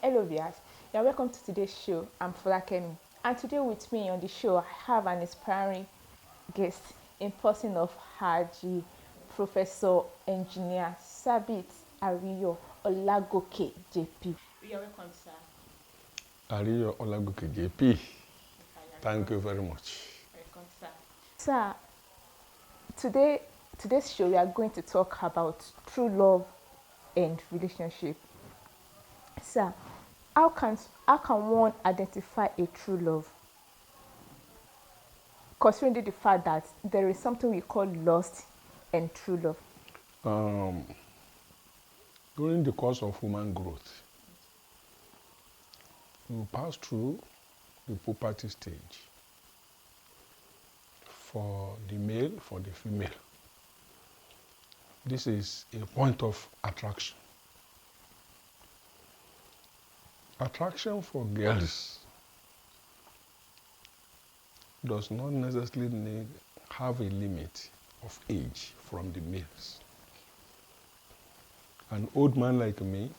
Hello viewers, you're welcome to today's show. I'm Folakemi, and today with me on the show I have an inspiring guest in person of Haji Professor Engineer Sabit Ariyo Olagoke JP. You're welcome, sir. Ariyo Olagoke JP. Thank you very much. Welcome, sir. Sir, today's show we are going to talk about true love and relationship. Sir, how can one identify a true love? Considering the fact that there is something we call lust and true love. During the course of human growth, you pass through the puberty stage for the male, for the female. This is a point of attraction. Attraction for girls does not necessarily have a limit of age from the males. An old man like me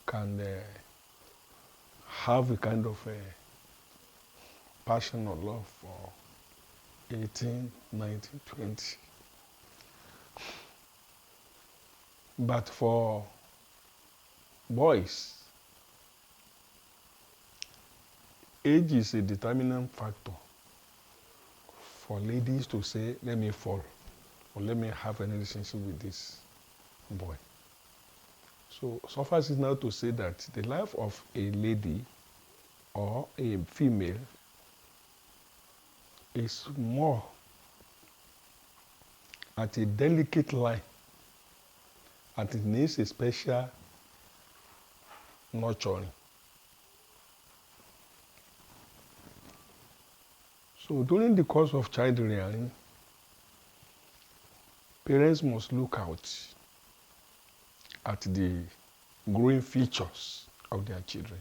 can have a kind of passion or love for 18, 19, 20. But for boys, age is a determinant factor for ladies to say, let me fall, or let me have a relationship with this boy. So suffice it now to say that the life of a lady or a female is more at a delicate line, and it needs a special nurturing. So during the course of child rearing, parents must look out at the growing features of their children.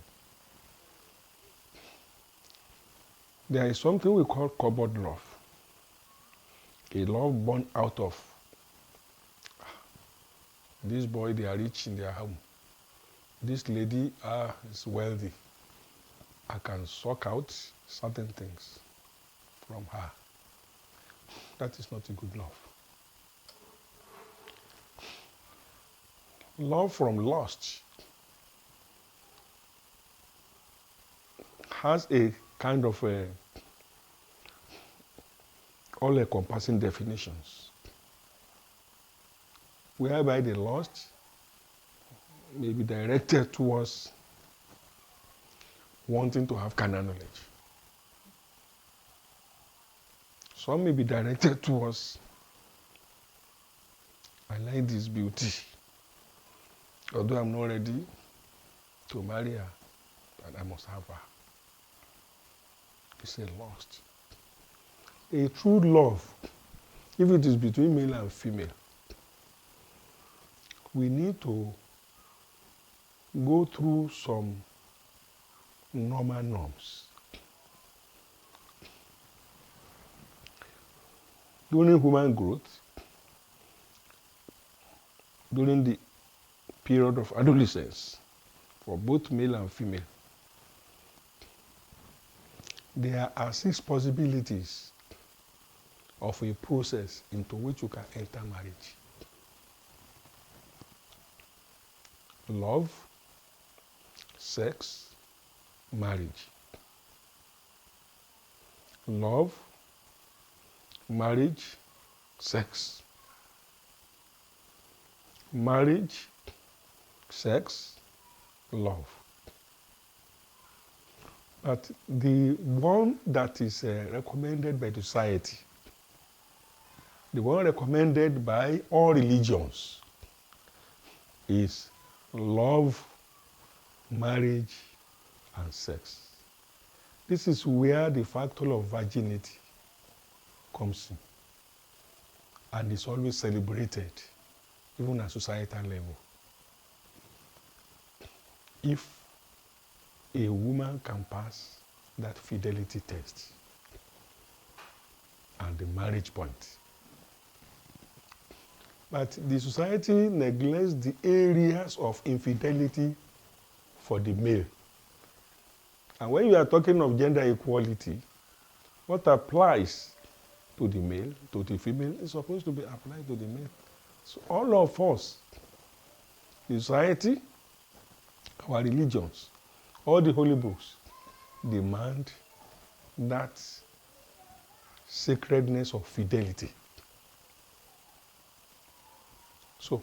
There is something we call cupboard love, a love born out of this boy, they are rich in their home. This lady is wealthy. I can suck out certain things from her. That is not a good love. Love from lust has a kind of all-encompassing definitions, whereby the lust may be directed towards wanting to have carnal knowledge. Some may be directed towards, I like this beauty, although I'm not ready to marry her, but I must have her. It's a lust. A true love, if it is between male and female, we need to go through some normal norms. During human growth, during the period of adolescence, for both male and female, there are 6 possibilities of a process into which you can enter marriage. Love, sex, marriage. Love, marriage, sex. Marriage, sex, love. But the one that is recommended by society, the one recommended by all religions, is love, marriage, and sex. This is where the factor of virginity comes in, and is always celebrated, even at societal level. If a woman can pass that fidelity test and the marriage point, but the society neglects the areas of infidelity for the male. And when you are talking of gender equality, what applies to the male, to the female, is supposed to be applied to the male. So all of us, the society, our religions, all the holy books, demand that sacredness of fidelity. So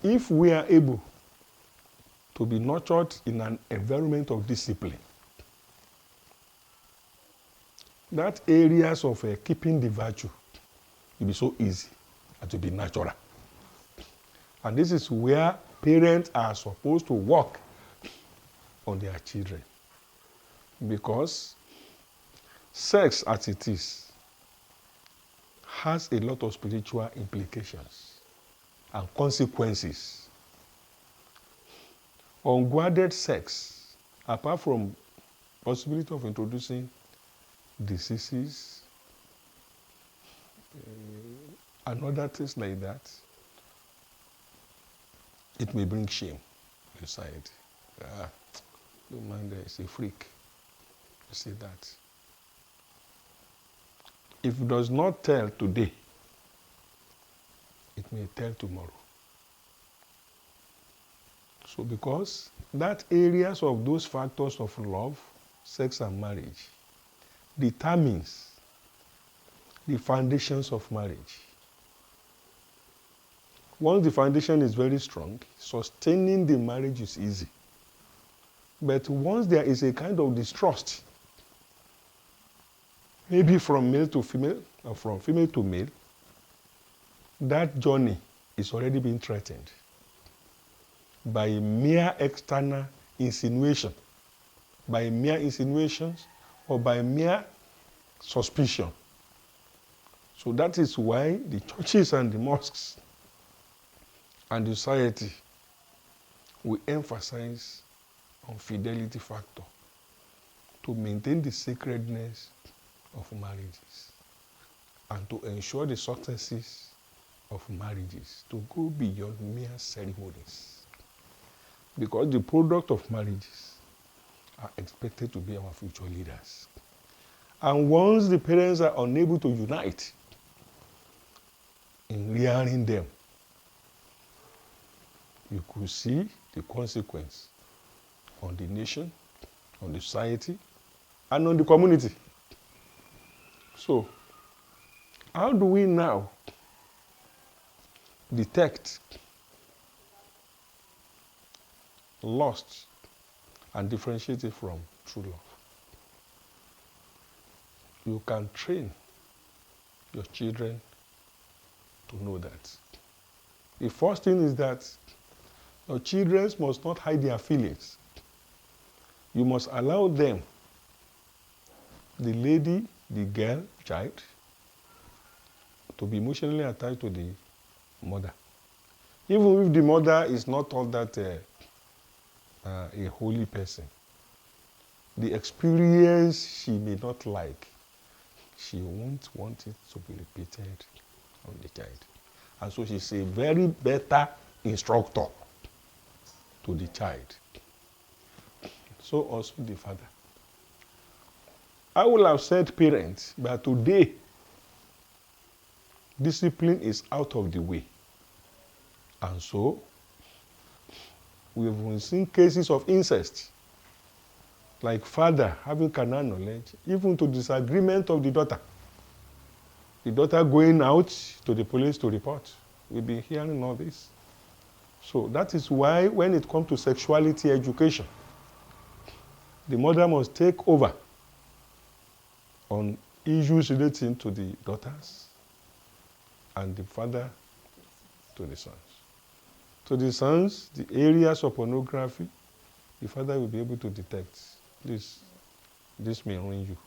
if we are able to be nurtured in an environment of discipline, that areas of keeping the virtue will be so easy and to be natural. And this is where parents are supposed to work on their children. Because sex as it is has a lot of spiritual implications and consequences. Unguarded sex, apart from possibility of introducing diseases and other things like that, it may bring shame in society. The man there is a freak. You see that. If it does not tell today, it may tell tomorrow. So because that areas of those factors of love, sex and marriage determines the foundations of marriage. Once the foundation is very strong, sustaining the marriage is easy. But once there is a kind of distrust, maybe from male to female or from female to male, that journey is already being threatened by mere external insinuation, by mere insinuations or by mere suspicion. So that is why the churches and the mosques and the society will emphasize on fidelity factor to maintain the sacredness of marriages and to ensure the successes of marriages to go beyond mere ceremonies. Because the product of marriages are expected to be our future leaders. And once the parents are unable to unite in rearing them, you could see the consequence on the nation, on the society, and on the community. So, how do we now detect lust and differentiate it from true love? You can train your children to know that. The first thing is that your children must not hide their feelings. You must allow them, the lady, the girl, child, to be emotionally attached to the mother. Even if the mother is not all that a holy person, the experience she may not like, she won't want it to be repeated on the child. And so she's a very better instructor to the child. So also the father. I will have said parents, but today, discipline is out of the way. And so, we have seen cases of incest like father having carnal knowledge, even to disagreement of the daughter. The daughter going out to the police to report. We've been hearing all this. So that is why when it comes to sexuality education, the mother must take over on issues relating to the daughters and the father to the sons. To the sons, the areas of pornography, the father will be able to detect. Please, this may ruin you.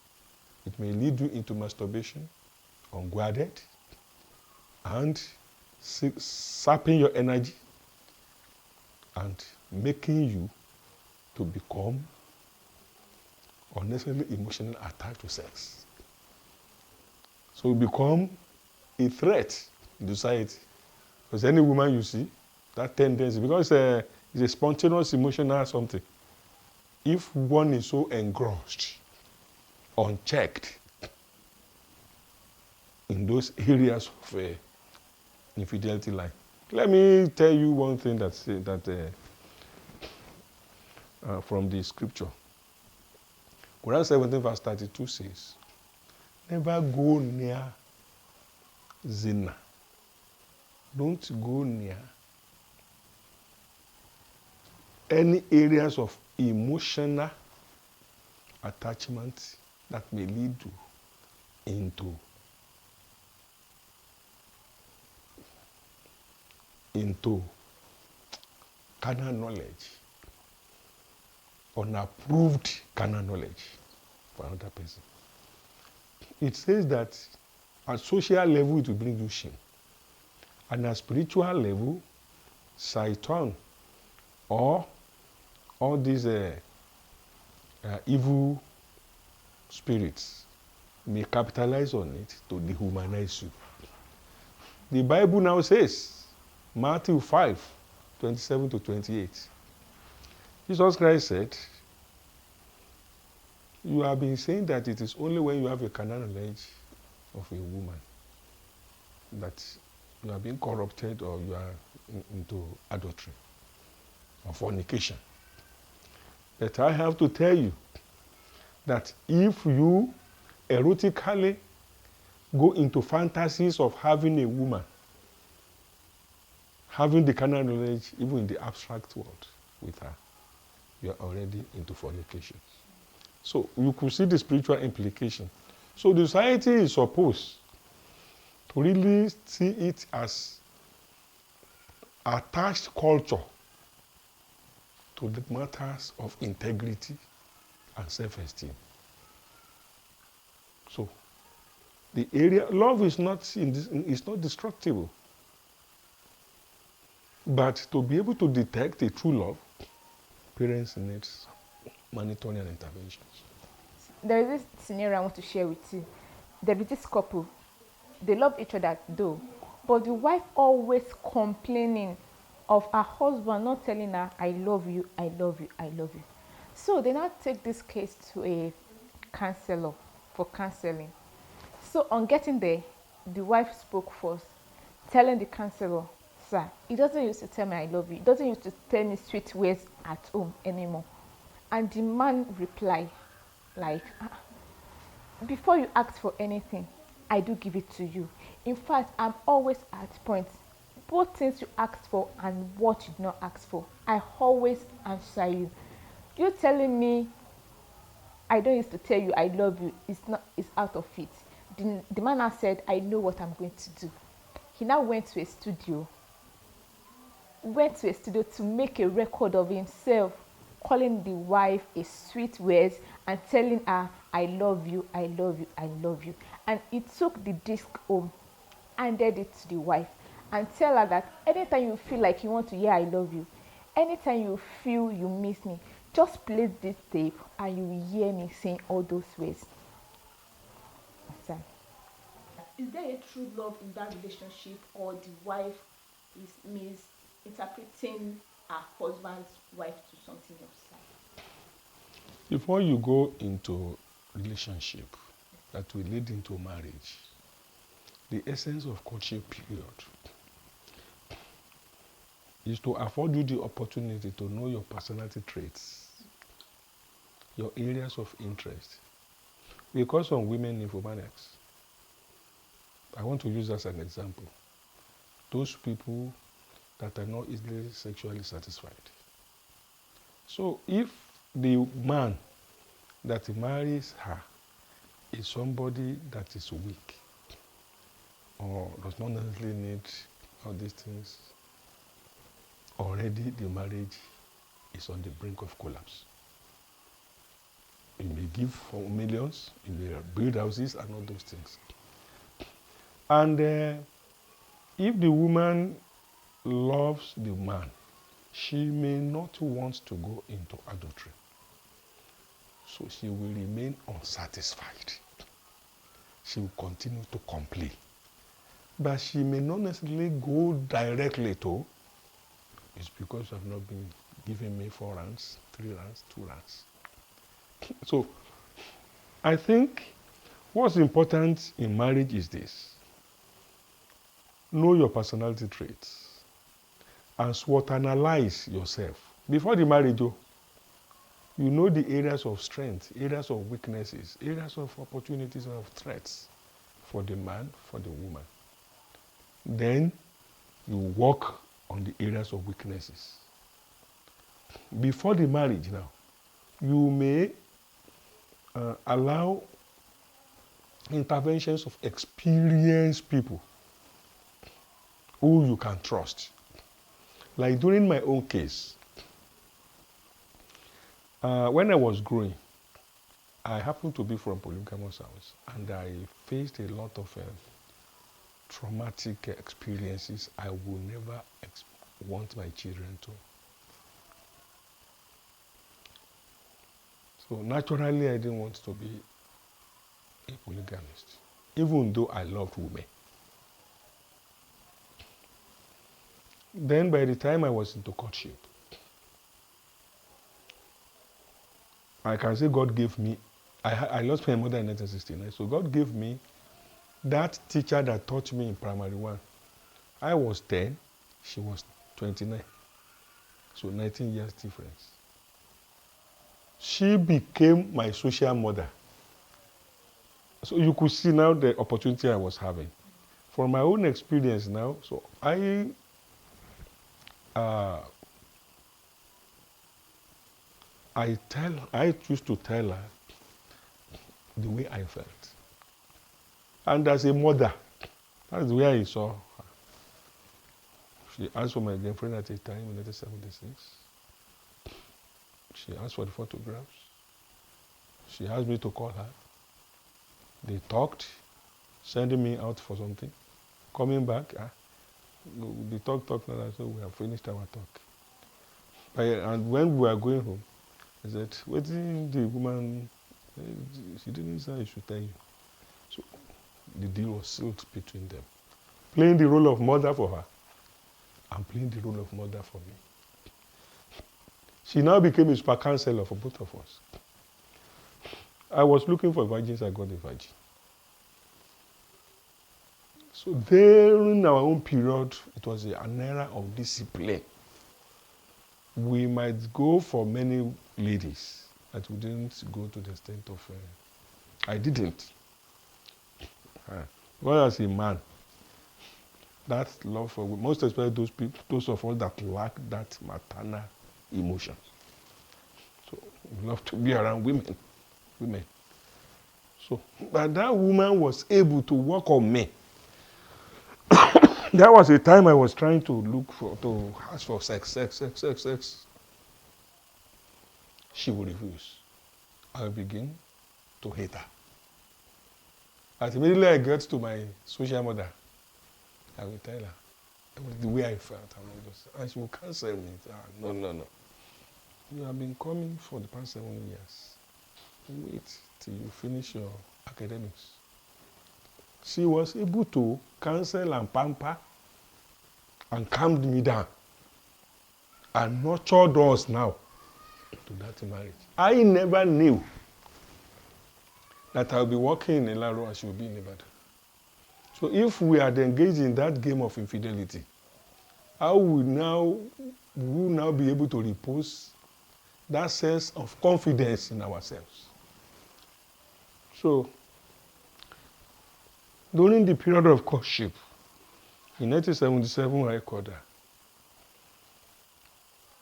It may lead you into masturbation, unguarded, and sapping your energy and making you to become unnecessarily emotionally attached to sex. So you become a threat in society. Because any woman you see, that tendency, because it's a spontaneous emotional something. If one is so engrossed, unchecked in those areas of infidelity life. Let me tell you one thing from the scripture. Quran 17 verse 32 says, never go near zina. Don't go near any areas of emotional attachment that may lead you into carnal knowledge, unapproved carnal knowledge for another person. It says that at social level it will bring you shame. And at spiritual level, Satan or all these evil spirits may capitalize on it to dehumanize you. The Bible now says, Matthew 5, 27 to 28. Jesus Christ said, you have been saying that it is only when you have a carnal knowledge of a woman that you are being corrupted or you are into adultery or fornication. But I have to tell you that if you erotically go into fantasies of having a woman, having the carnal knowledge, even in the abstract world with her, you are already into fornication. So you could see the spiritual implication. So the society is supposed to really see it as attached culture to the matters of integrity and self-esteem. So the area, love is not destructible. But to be able to detect a true love, parents need monitoring and interventions. There is this scenario I want to share with you. There is this couple. They love each other though, but the wife always complaining of her husband not telling her, I love you, I love you, I love you. So they now take this case to a counselor for counseling. So on getting there, the wife spoke first, telling the counselor, sir, he doesn't used to tell me I love you. He doesn't used to tell me sweet words at home anymore. And the man replied, like, before you ask for anything, I do give it to you. In fact, I'm always at point. Both things you asked for and what you did not ask for, I always answer you. You telling me I don't used to tell you I love you, it's out of it. The man now said, I know what I'm going to do. He now went to a studio to make a record of himself, calling the wife a sweet words and telling her, I love you, I love you, I love you. And he took the disc home, handed it to the wife, and tell her that anytime you feel like you want to hear I love you, anytime you feel you miss me, just play this tape and you will hear me saying all those words. Is there a true love in that relationship, or the wife is misinterpreting her husband's wife to something else? Before you go into relationship that will lead into marriage, the essence of courtship period is to afford you the opportunity to know your personality traits, your areas of interest. Because some women nymphomaniacs, I want to use as an example, those people that are not easily sexually satisfied. So if the man that marries her is somebody that is weak or does not necessarily need all these things, already the marriage is on the brink of collapse. You may give for millions, you may build houses and all those things. And if the woman loves the man, she may not want to go into adultery. So she will remain unsatisfied. She will continue to complain. But she may not necessarily go directly to, it's because you have not been giving me 4 rands, 3 rands, 2 rands. So I think what's important in marriage is this. Know your personality traits and SWOT analyze yourself. Before the marriage, you know the areas of strength, areas of weaknesses, areas of opportunities and of threats for the man, for the woman. Then you work on the areas of weaknesses. Before the marriage now, you may allow interventions of experienced people who you can trust. Like during my own case, when I was growing, I happened to be from polygamous house, and I faced a lot of traumatic experiences I will never want my children to. So naturally, I didn't want to be a polygamist, even though I loved women. Then by the time I was into courtship, I can say God gave me, I lost my mother in 1969, so God gave me that teacher that taught me in primary 1. I was 10, she was 29, so 19 years difference. She became my social mother. So you could see now the opportunity I was having. From my own experience now, so I used to tell her the way I felt. And as a mother, that's the way I saw her. She asked for my girlfriend at a time in 1976. She asked for the photographs. She asked me to call her. They talked, sending me out for something. Coming back, the talk, and I said, we have finished our talk. And when we were going home, I said, what did the woman, she didn't say I should tell you. So the deal was sealed between them. Playing the role of mother for her, and playing the role of mother for me. She now became a super counselor for both of us. I was looking for virgins, I got a virgin. So during our own period, it was an era of discipline. We might go for many ladies, but we didn't go to the extent of, I didn't. Well, as a man, that love for, most especially those of us that lack that maternal emotion. So we love to be around women. So, but that woman was able to work on me. There was a time I was trying to ask for sex. She would refuse. I would begin to hate her. As immediately I get to my social mother, I will tell her the way I felt and she will cancel me. No. You have been coming for the past 7 years. Wait till you finish your academics. She was able to counsel and pamper and calmed me down and nurtured us now to that marriage. I never knew that I'll be working in Laro and she will be in Ibadan. So if we had engaged in that game of infidelity, how will now be able to repose that sense of confidence in ourselves. So, during the period of courtship, in 1977, I called her.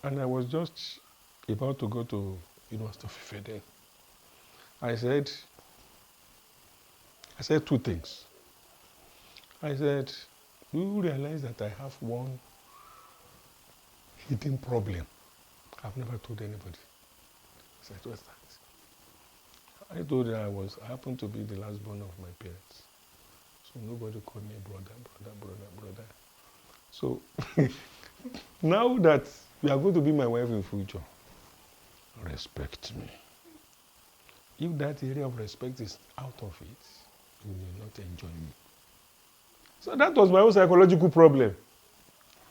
And I was just about to go to University of Ife then. I said two things. I said, do you realize that I have one hidden problem I've never told anybody? I said, what's that? I told her I happened to be the last born of my parents. So nobody called me brother. So now that you are going to be my wife in future, respect me. If that area of respect is out of it, you will not enjoy me. So that was my own psychological problem.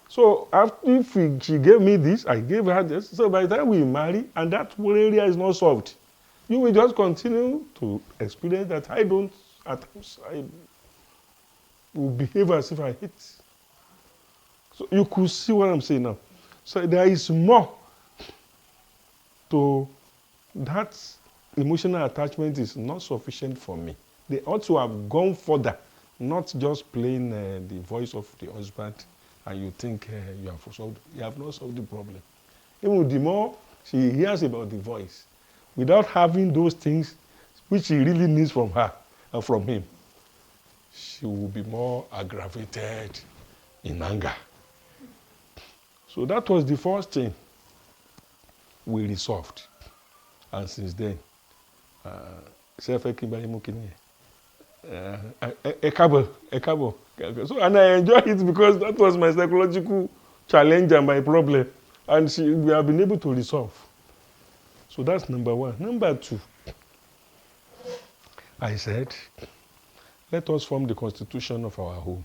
So if she gave me this, I gave her this. So by the time we marry, and that area is not solved, you will just continue to experience that I will behave as if I hate. So you could see what I'm saying now. So there is more to that. Emotional attachment is not sufficient for me. They ought to have gone further, not just playing the voice of the husband, and you think you have not solved the problem. Even the more she hears about the voice, without having those things which she really needs from her and from him, she will be more aggravated in anger. So that was the first thing we resolved. And since then, so and I enjoy it because that was my psychological challenge and my problem, and we have been able to resolve. So that's number one. Number two, I said, let us form the constitution of our home.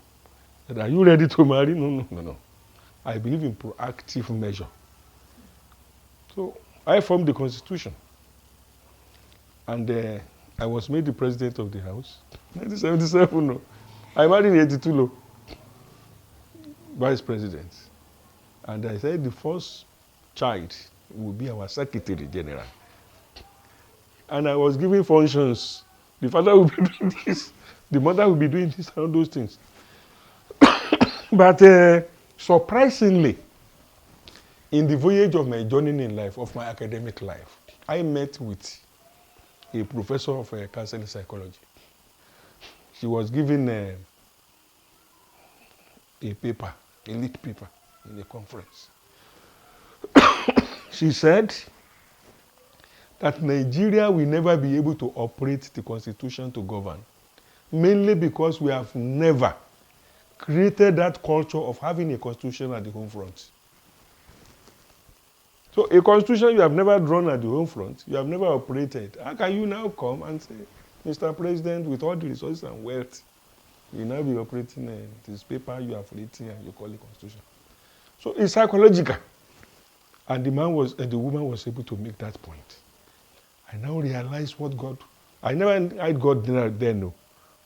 I said, are you ready to marry? No. I believe in proactive measure. So I formed the constitution. And I was made the president of the house. 1977, no. I married in 82, no. Vice president. And I said the first child will be our secretary general. And I was giving functions. The father will be doing this. The mother will be doing this and all those things. But surprisingly, in the voyage of my journey in life, of my academic life, I met with a professor of counseling psychology. She was given a paper, a lit paper in a conference. She said that Nigeria will never be able to operate the constitution to govern, mainly because we have never created that culture of having a constitution at the home front. So a constitution you have never drawn at the home front, you have never operated. How can you now come and say, Mr. President, with all the resources and wealth, you now be operating this paper you have written and you call it constitution? So it's psychological. And the woman was able to make that point. I now realize what God, I never had God there, no.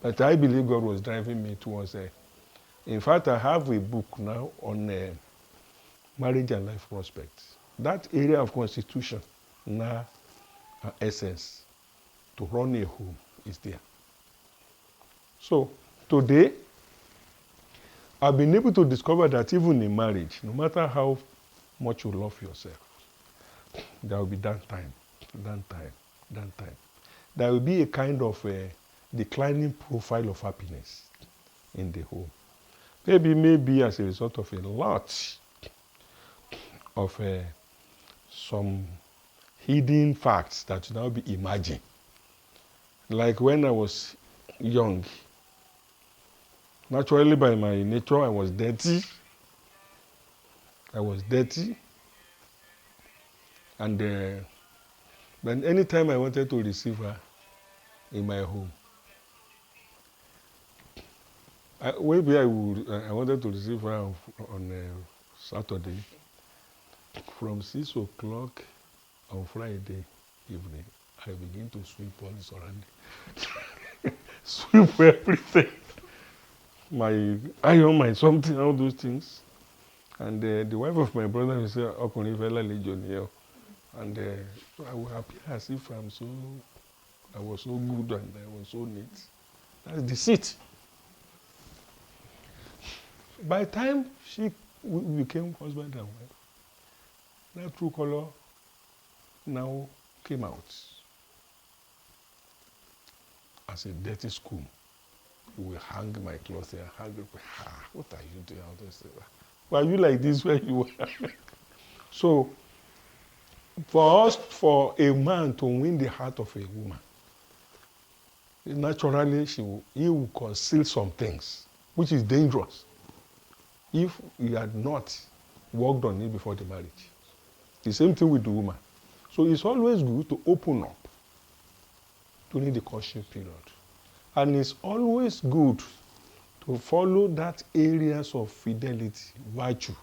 But I believe God was driving me towards in fact, I have a book now on marriage and life prospects. That area of constitution, now essence, to run a home is there. So today, I've been able to discover that even in marriage, no matter how much you love yourself, there will be downtime. There will be a kind of declining profile of happiness in the home. Maybe as a result of a lot of some hidden facts that will now be emerging. Like when I was young, naturally by my nature, I was dirty. And then anytime I wanted to receive her in my home, I wanted to receive her on Saturday from 6 o'clock on Friday evening. I begin to sweep all the surroundings. Sweep everything. My iron, my something, all those things. And the wife of my brother will say, "Okunrin fella lejo ni e." And I will appear as if I was so good and I was so neat. That's deceit. By the time we became husband and wife, that true color now came out as a dirty school. We will hang my clothes and hang it. What are you doing? Were you like this when you were? So, for a man to win the heart of a woman, naturally he will conceal some things, which is dangerous if he had not worked on it before the marriage. The same thing with the woman. So it's always good to open up during the courtship period. And it's always good to follow that areas of fidelity, virtue,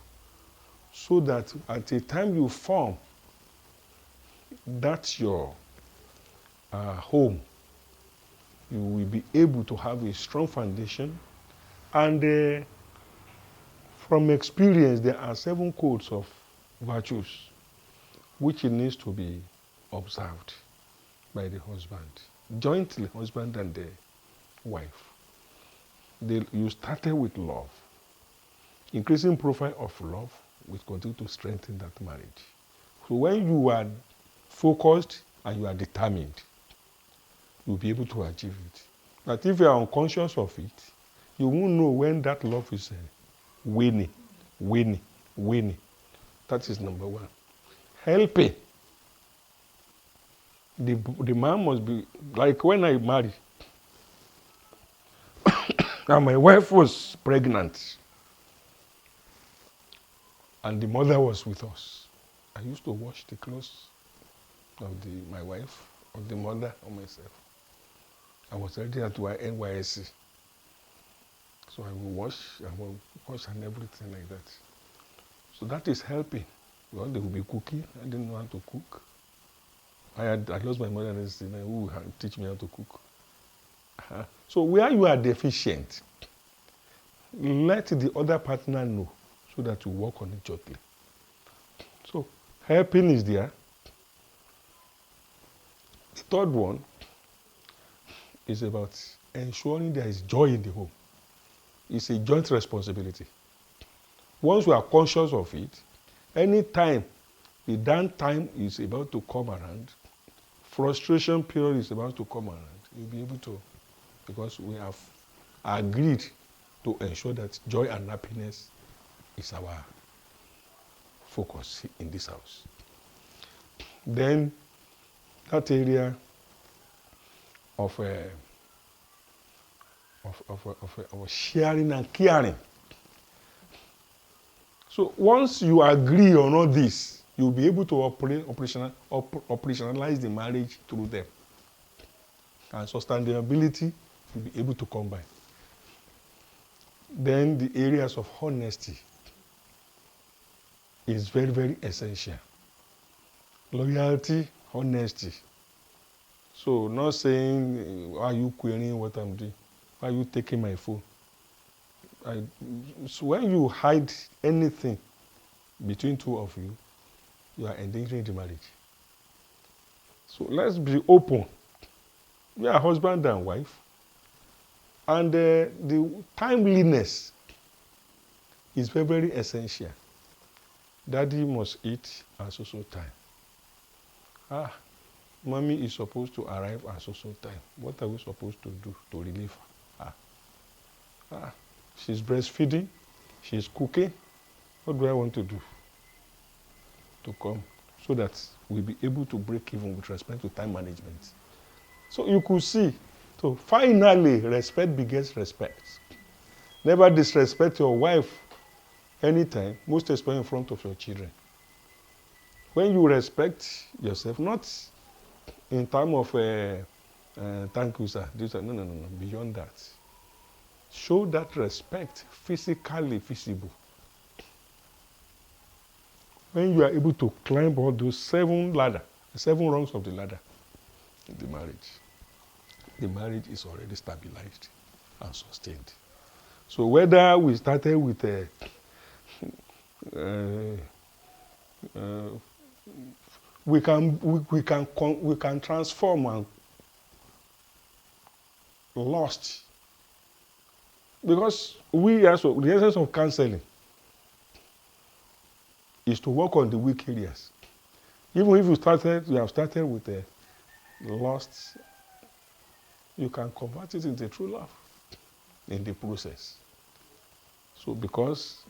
so that at the time you form that's your home, you will be able to have a strong foundation. And from experience, there are 7 codes of virtues which needs to be observed by the husband, jointly, husband and the wife. You started with love. Increasing profile of love will continue to strengthen that marriage. So when you are focused and you are determined, you'll be able to achieve it. But if you are unconscious of it, you won't know when that love is waning. That is number 1. Helping. The man must be, like when I married, and my wife was pregnant, and the mother was with us. I used to wash the clothes of my wife, of the mother, or myself. I was already at NYSC. So I will wash and everything like that. So that is helping. Well, they will be cooking. I didn't know how to cook. I lost my mother and said, who will teach me how to cook? So where you are deficient, let the other partner know so that you work on it jointly. So helping is there. The third one is about ensuring there is joy in the home. It's a joint responsibility. Once we are conscious of it, any time the downtime is about to come around, frustration period is about to come around, you'll be able to, because we have agreed to ensure that joy and happiness is our focus in this house. Then that area of sharing and caring. So once you agree on all this, you'll be able to operationalize the marriage through them. And sustainability will be able to come by. Then the areas of honesty is very, very essential. Loyalty, honesty. So not saying, why are you querying what I'm doing? Why are you taking my phone? So when you hide anything between two of you, you are endangering the marriage. So let's be open. We are husband and wife. And the timeliness is very, very essential. Daddy must eat at so time. Mommy is supposed to arrive at so time. What are we supposed to do to relieve her? She's breastfeeding. She's cooking. What do I want to do to come so that we'll be able to break even with respect to time management? So you could see. So finally, respect begets respect. Never disrespect your wife anytime, most especially in front of your children. When you respect yourself, not in terms of thank you, sir. No. Beyond that. Show that respect physically visible. When you are able to climb all those 7 rungs of the ladder in the marriage is already stabilized and sustained. So whether we started with we can transform and lost. Because we also, the essence of counseling is to work on the weak areas. Even if you have started with a lust, you can convert it into true love in the process. So because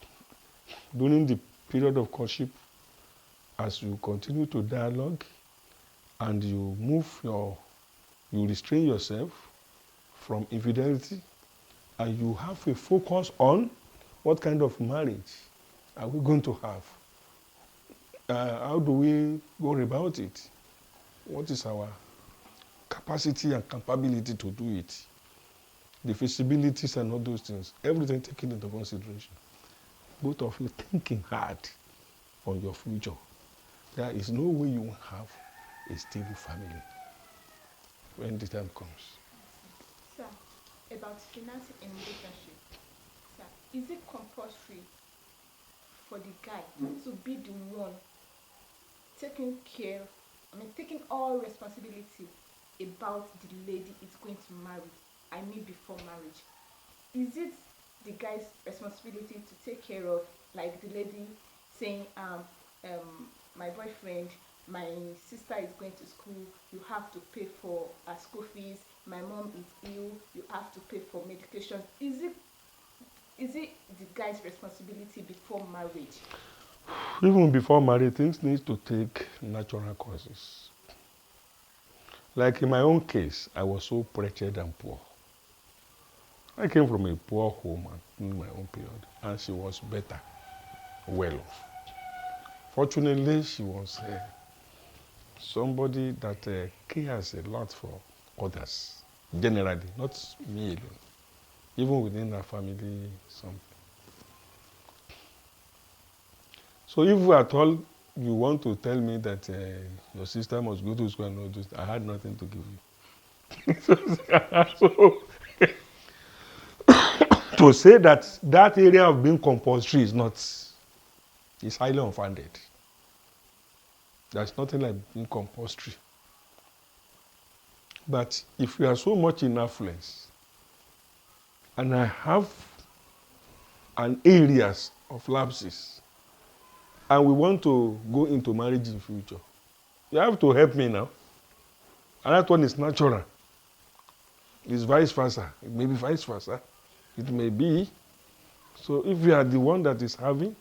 during the period of courtship, as you continue to dialogue and you you restrain yourself from infidelity, and you have a focus on what kind of marriage are we going to have? How do we go about it? What is our capacity and capability to do it? The feasibilities and all those things, everything taken into consideration. Both of you thinking hard on your future. There is no way you will have a stable family when the time comes. Sir, about financing in relationship, sir, is it compulsory for the guy to be the one taking all responsibility about the lady he's going to marry? I mean, before marriage. Is it the guy's responsibility to take care of, like the lady saying, my boyfriend, my sister is going to school, you have to pay for her school fees, my mom is ill, you have to pay for medication. Is it the guy's responsibility before marriage? Even before marriage, things need to take natural courses. Like in my own case, I was so wretched and poor. I came from a poor home in my own period, and she was better, well off. Fortunately, she was somebody that cares a lot for others, generally, not me alone. Even within our family, something. So if at all you want to tell me that your sister must go to school and all this, I had nothing to give you. So to say that that area of being compulsory is highly unfounded. There's nothing like being compulsory. But if you are so much in affluence, and I have an areas of lapses, and we want to go into marriage in future, you have to help me now. And that one is natural. It's vice versa. It may be vice versa. It may be. So if you are the one that is having,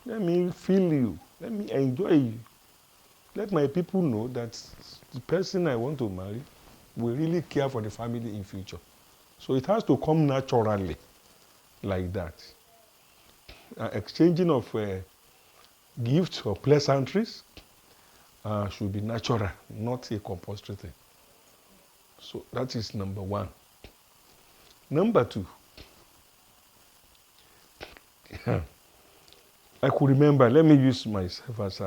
let me feel you. Let me enjoy you. Let my people know that the person I want to marry will really care for the family in future. So it has to come naturally like that. Exchanging of gifts or pleasantries should be natural, not a compulsory thing. So that is number one. Number two, I could remember, let me use myself as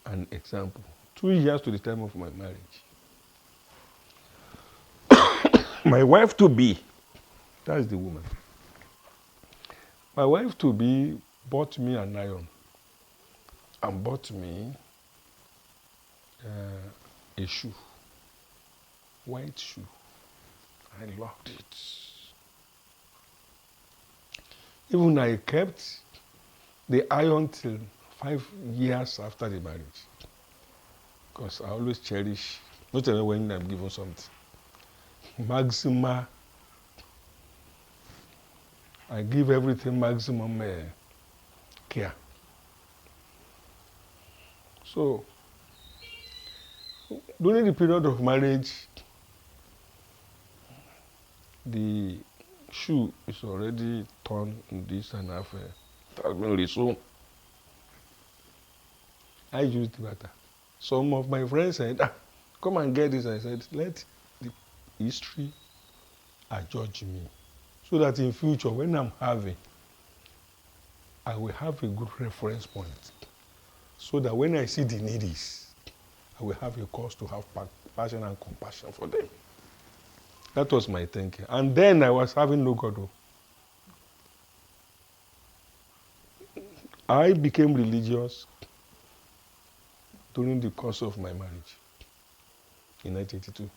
an example. 2 years to the time of my marriage. My wife to be, that's the woman. My wife to be bought me an iron and bought me a shoe, white shoe. I loved it. Even I kept the iron till 5 years after the marriage. Because I always cherish, not even when I'm given something. I give everything maximum care. So, during the period of marriage, the shoe is already torn in this and half. It has been resewn. I used the matter. Some of my friends said, come and get this. I said, let the history adjudge me. So that in future, when I'm having, I will have a good reference point. So that when I see the needies, I will have a cause to have passion and compassion for them. That was my thinking. And then I was having no God. I became religious during the course of my marriage in 1982.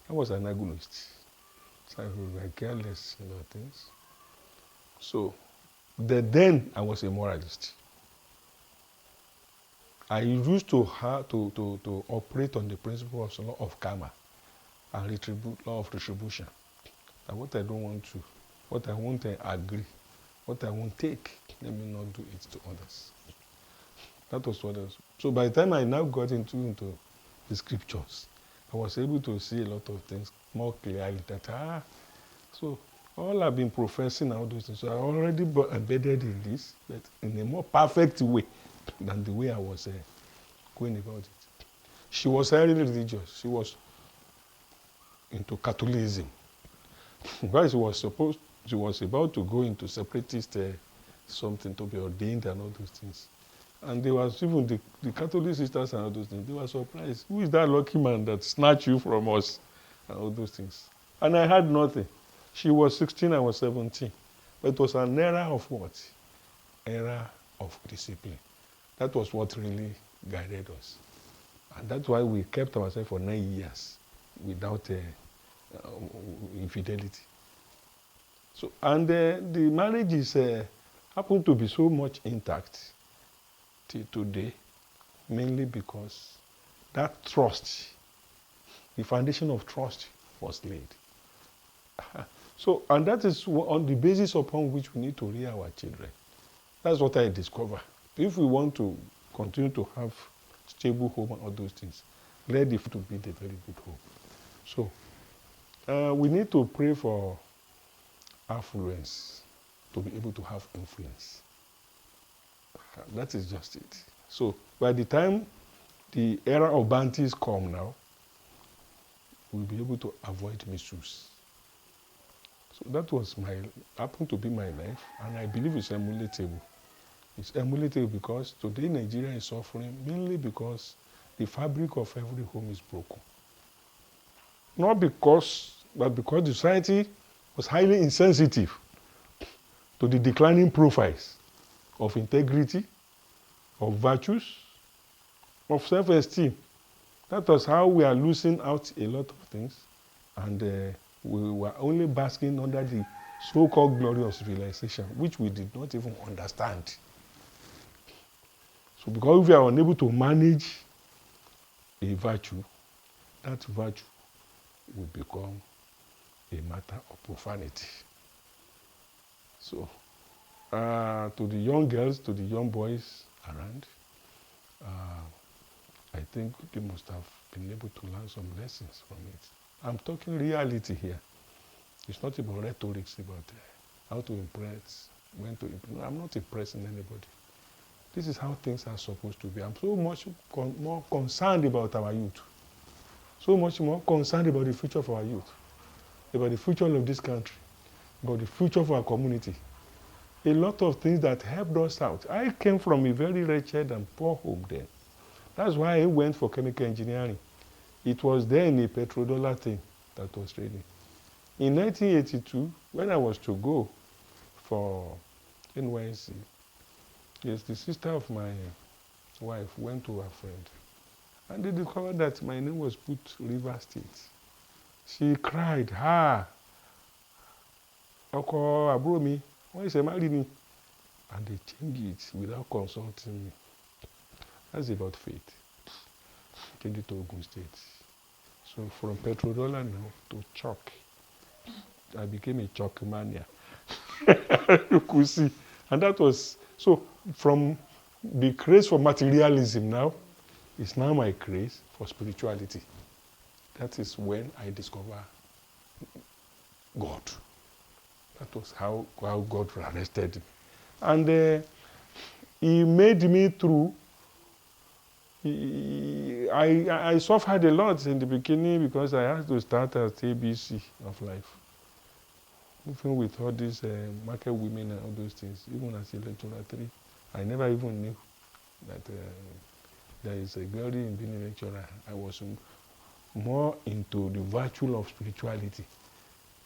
I was an agonist. So I was like careless about things. So then I was a moralist. I used to have to operate on the principle of the law of karma and law of retribution. And what I don't want to, what I won't agree, what I won't take, let me not do it to others. That was what I was. So by the time I now got into the scriptures, I was able to see a lot of things more clearly that, so all I've been professing all those things, so I already embedded in this, but in a more perfect way than the way I was going about it. She was highly religious. She was into Catholicism. Because she was about to go into separatist something to be ordained and all those things. And there was even the Catholic sisters and all those things. They were surprised. Who is that lucky man that snatched you from us? And all those things. And I had nothing. She was 16, I was 17. But it was an era of what? Era of discipline. That was what really guided us. And that's why we kept ourselves for 9 years without infidelity. So, and the marriage is happened to be so much intact till today, mainly because that trust, the foundation of trust was laid. So, and that is on the basis upon which we need to rear our children. That's what I discover. If we want to continue to have stable home and all those things, let it to be the very good home. So, we need to pray for affluence, to be able to have influence. That is just it. So, by the time the era of bounties come now, we'll be able to avoid misuse. So that was happened to be my life, and I believe it's emulatable. It's emulatable because today Nigeria is suffering mainly because the fabric of every home is broken. Not because, but because the society was highly insensitive to the declining profiles of integrity, of virtues, of self-esteem. That was how we are losing out a lot of things, and we were only basking under the so-called glory of civilization, which we did not even understand. So because we are unable to manage a virtue, that virtue will become a matter of profanity. So, to the young girls, to the young boys around, I think they must have been able to learn some lessons from it. I'm talking reality here. It's not about rhetoric, it's about how to impress, when to impress. No, I'm not impressing anybody. This is how things are supposed to be. I'm so much more concerned about our youth. So much more concerned about the future of our youth, about the future of this country, about the future of our community. A lot of things that helped us out. I came from a very wretched and poor home then. That's why I went for chemical engineering. It was then a petrodollar thing that was trading. In 1982, when I was to go for NYC, yes, the sister of my wife went to her friend, and they discovered that my name was put River State. She cried, ọkọ àbúrò mi, wọ́n ṣe marry me. And they changed it without consulting me. That's about fate. Changed it to Ogun State. So from petrodollar now to chalk. I became a chalk mania. You could see. And that was, so from the craze for materialism now, it's now my craze for spirituality. That is when I discovered God. That was how God arrested me. And he made me through. I suffered a lot in the beginning because I had to start as ABC of life. Even with all these market women and all those things, even as a lecturer 3, I never even knew that there is a glory in being a lecturer. I was more into the virtue of spirituality,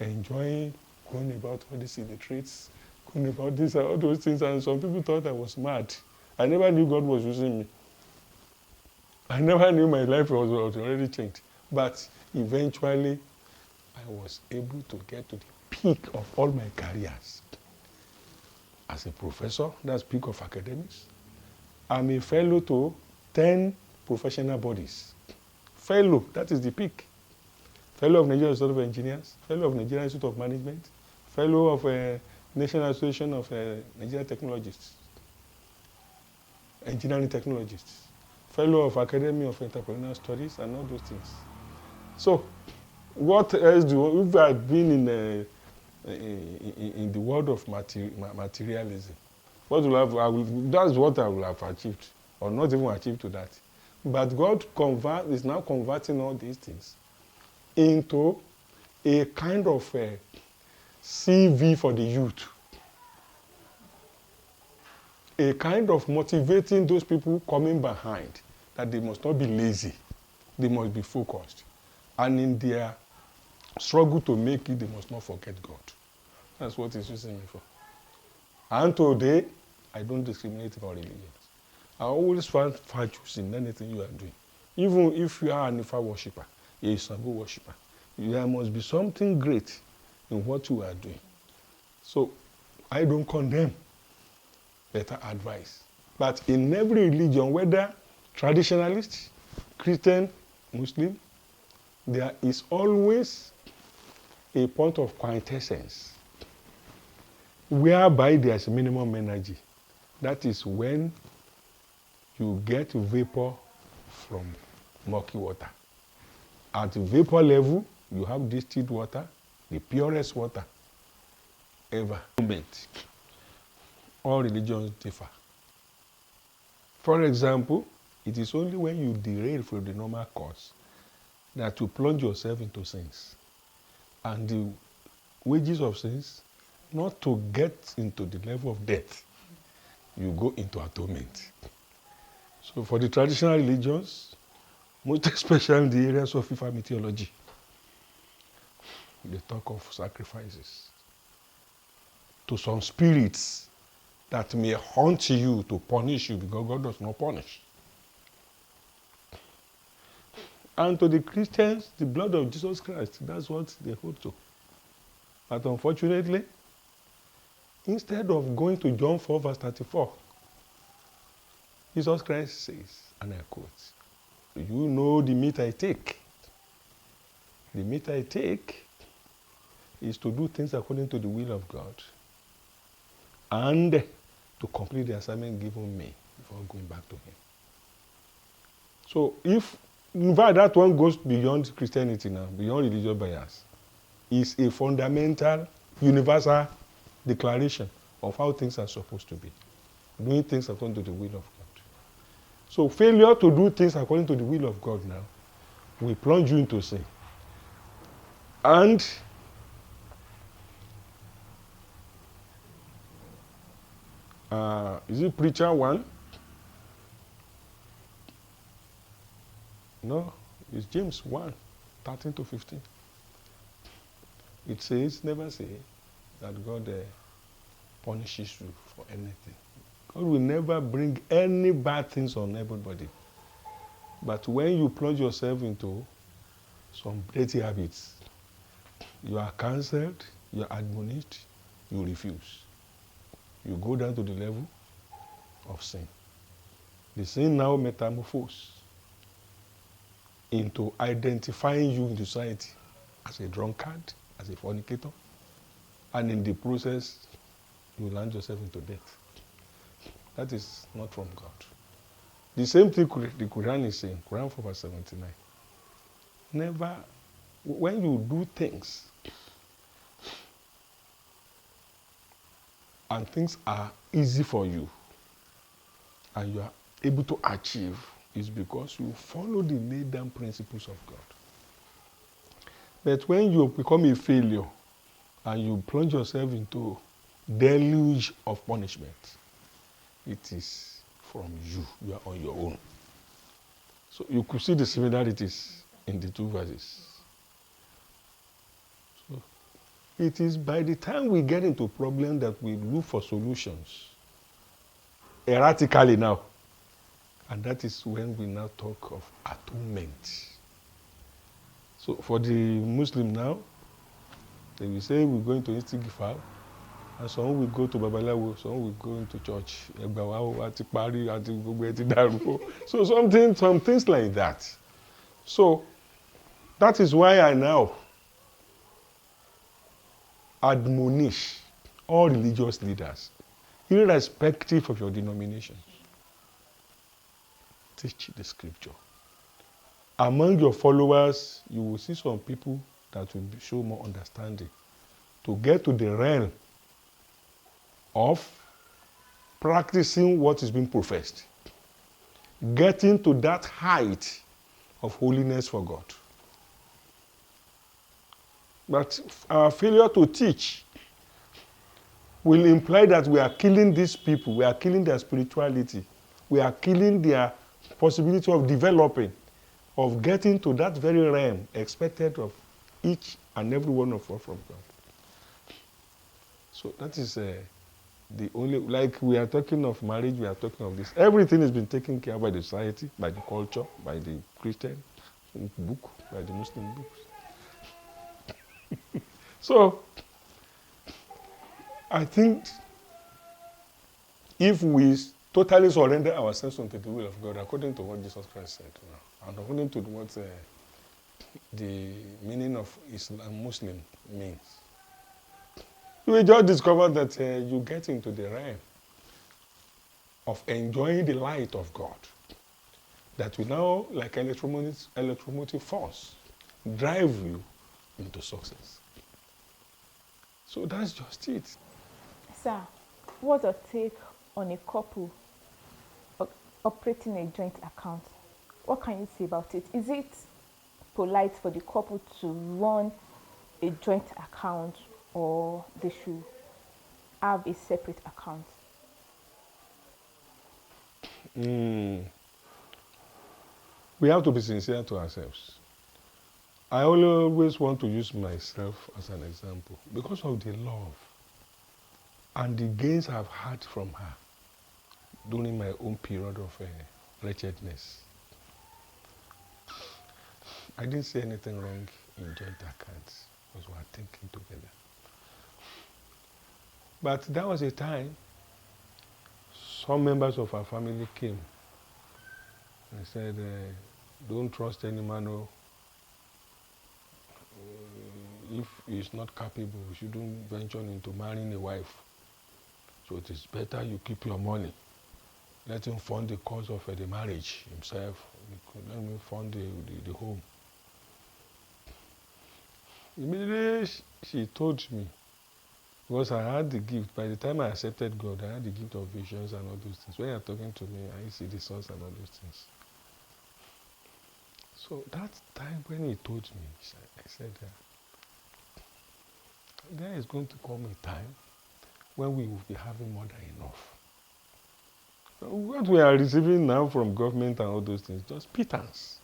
enjoying going about all these retreats, going about this and all those things, and some people thought I was mad. I never knew God was using me. I never knew my life was already changed. But eventually, I was able to get to the peak of all my careers. As a professor, that's peak of academics. I'm a fellow to 10 professional bodies. Fellow, that is the peak. Fellow of Nigerian Institute of Engineers, fellow of Nigerian Institute of Management, fellow of National Association of Nigerian Technologists, Engineering Technologists, fellow of Academy of Entrepreneurial Studies, and all those things. So, what else if I had been in the world of materialism, that's what I will have achieved, or not even achieved to that. But God is now converting all these things into a kind of CV for the youth. A kind of motivating those people coming behind that they must not be lazy, they must be focused. And in their struggle to make it, they must not forget God. That's what He's using me for. And today, I don't discriminate about religions. I always find virtues in anything you are doing. Even if you are an Ifa worshipper, a Sango worshipper, there must be something great in what you are doing. So, I don't condemn. Better advice. But in every religion, whether traditionalist, Christian, Muslim, there is always a point of quintessence whereby there is minimum energy. That is when you get vapor from murky water. At the vapor level, you have distilled water, the purest water ever. All religions differ. For example, it is only when you derail from the normal course that you plunge yourself into sins. And the wages of sins, not to get into the level of death, you go into atonement. So for the traditional religions, most especially in the areas of Ifa mythology, they talk of sacrifices to some spirits that may haunt you to punish you because God does not punish. And to the Christians, the blood of Jesus Christ, that's what they hold to. But unfortunately, instead of going to John 4 verse 34, Jesus Christ says, and I quote, "You know the meat I take. The meat I take is to do things according to the will of God and to complete the assignment given me before going back to Him." So if, in fact, that one goes beyond Christianity now, beyond religious bias, is a fundamental, universal declaration of how things are supposed to be. Doing things according to the will of God. So failure to do things according to the will of God now will plunge you into sin. And is it Preacher 1? No, it's James 1, 13 to 15. It says, never say that God punishes you for anything. God will never bring any bad things on everybody. But when you plunge yourself into some dirty habits, you are cancelled, you are admonished, you refuse. You go down to the level of sin. The sin now metamorphoses into identifying you in society as a drunkard, as a fornicator, and in the process, you land yourself into death. That is not from God. The same thing the Quran is saying, Quran 4 verse 79. Never, when you do things, and things are easy for you, and you are able to achieve, is because you follow the laid down principles of God. But when you become a failure, and you plunge yourself into deluge of punishment, it is from you. You are on your own. So you could see the similarities in the two verses. So it is by the time we get into problems that we look for solutions erratically now. And that is when we now talk of atonement. So for the Muslim now, they will say we're going to Istighfar, and some will go to Babalawo, some will go into church. So some things like that. So that is why I now admonish all religious leaders, irrespective of your denomination, teach the scripture. Among your followers, you will see some people that will show more understanding to get to the realm of practicing what is being professed, getting to that height of holiness for God. But our failure to teach will imply that we are killing these people, we are killing their spirituality, we are killing their possibility of developing, of getting to that very realm expected of each and every one of us from God. So that is the only, like we are talking of marriage, we are talking of this. Everything has been taken care of by the society, by the culture, by the Christian book, by the Muslim books. So I think if we totally surrender ourselves unto the will of God, according to what Jesus Christ said, and according to what the meaning of Islam, Muslim means, you will just discover that you get into the realm of enjoying the light of God that will now, like electromotive force, drive you into success. So that's just it. Sir, what's your take on a couple operating a joint account? What can you say about it? Is it polite for the couple to run a joint account, or they should have a separate account? We have to be sincere to ourselves. I always want to use myself as an example because of the love and the gains I've had from her during my own period of wretchedness. I didn't say anything wrong in joint accounts because we are thinking together. But there was a time some members of our family came and said, don't trust any man. If he's not capable, you shouldn't venture into marrying a wife. So it is better you keep your money. Let him fund the cost of the marriage himself. Let him fund the home. Immediately she told me, because I had the gift, by the time I accepted God, I had the gift of visions and all those things. When you're talking to me, I see the source and all those things. So that time when he told me, I said, there is going to come a time when we will be having more than enough. What we are receiving now from government and all those things, just pittance.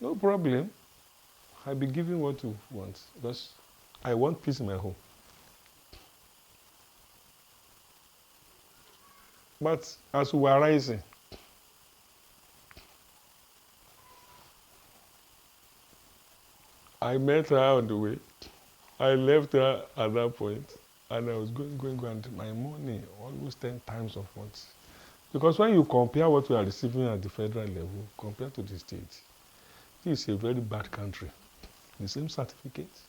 No problem. I'll be giving what you want because I want peace in my home. But as we were rising, I met her on the way. I left her at that point, and I was going, and my money almost 10 times of what. Because when you compare what we are receiving at the federal level compared to the state, this is a very bad country. The same certificate.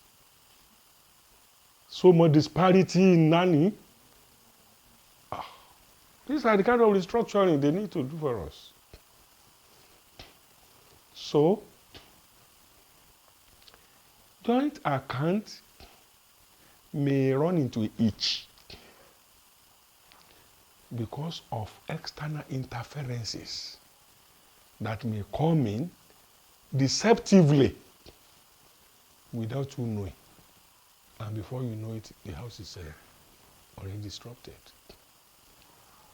So much disparity in nanny. These are the kind of restructuring they need to do for us. So, joint account may run into each because of external interferences that may come in deceptively without you knowing. And before you know it, the house is already disrupted.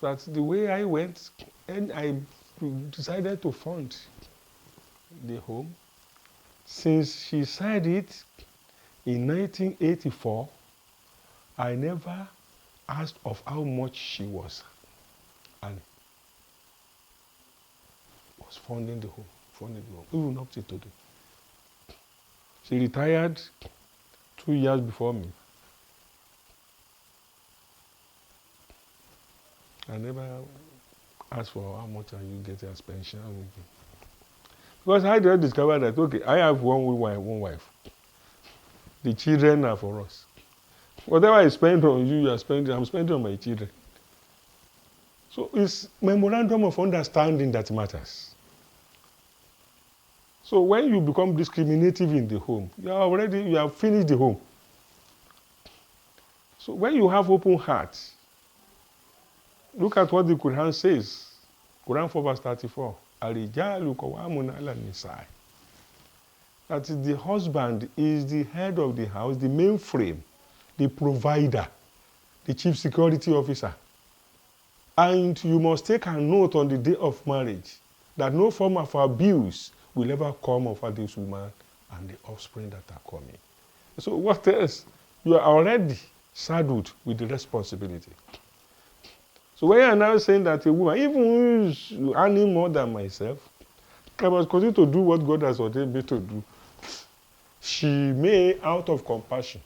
That's the way I went, and I decided to fund the home. Since she said it in 1984, I never asked of how much she was. And was funding the home, even up to today. She retired 2 years before me. I never asked for how much are you getting as pension. Because I just discovered that, okay, I have one wife. The children are for us. Whatever I spend on you, I'm spending on my children. So it's memorandum of understanding that matters. So when you become discriminative in the home, you have finished the home. So when you have open hearts, look at what the Quran says. Quran 4 verse 34. Arijalu qawamun ala nisai. That the husband is the head of the house, the mainframe, the provider, the chief security officer. And you must take a note on the day of marriage that no form of abuse will ever come over this woman and the offspring that are coming. So what else? You are already saddled with the responsibility. So when you are now saying that a woman, even who is earning more than myself, I must continue to do what God has ordained me to do, she may, out of compassion,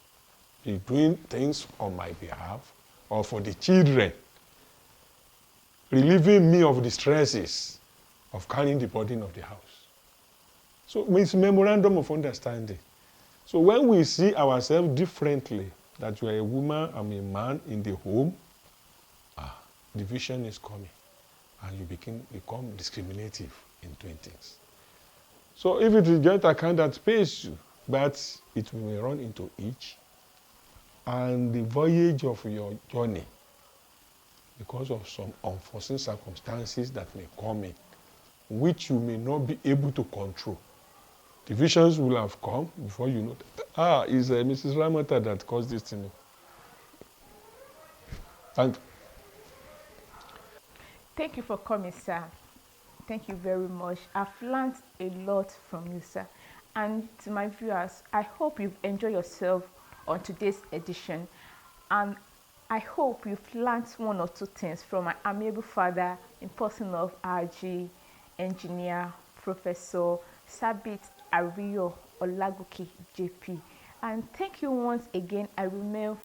be doing things on my behalf or for the children, relieving me of the stresses of carrying the burden of the house. So it's memorandum of understanding. So when we see ourselves differently, that you are a woman, I'm a man in the home, division is coming, and you become discriminative in doing things. So if it is joint account that pays you, but it may run into each, and the voyage of your journey, because of some unforeseen circumstances that may come in, which you may not be able to control. Divisions will have come before you know that, it's Mrs. Ramata that caused this thing. And Thank you for coming, sir. Thank you very much. I've learned a lot from you, sir. And to my viewers, I hope you've enjoyed yourself on today's edition. And I hope you've learned one or two things from my amiable father in person of RG engineer, Professor Sabit Ariyo Olagoke JP. And thank you once again. I remain